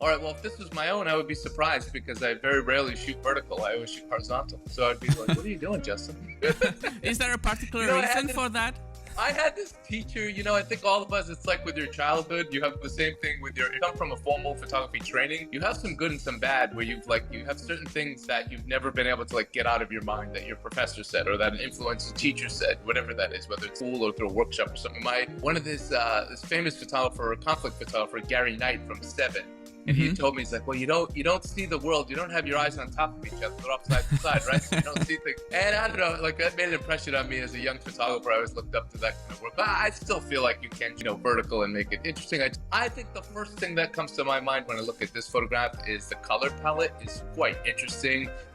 All right, well, if this was my own, I would be surprised because I very rarely shoot vertical. I always shoot horizontal. So I'd be like, what are you doing, Justin? Is there a particular I reason for that? I had this teacher, I think all of us, it's like with your childhood, you have the same thing with you come from a formal photography training. You have some good and some bad where you have certain things that you've never been able to get out of your mind that your professor said or that an influential teacher said, whatever that is, whether it's school or through a workshop or something. One of this famous photographer, conflict photographer, Gary Knight from Seven. And he told me, he's like, well, you don't see the world. You don't have your eyes on top of each other. They're upside to side, right? So you don't see things. And I don't know, that made an impression on me as a young photographer. I always looked up to that kind of work. But I still feel like you can, vertical and make it interesting. I think the first thing that comes to my mind when I look at this photograph is the color palette is quite interesting.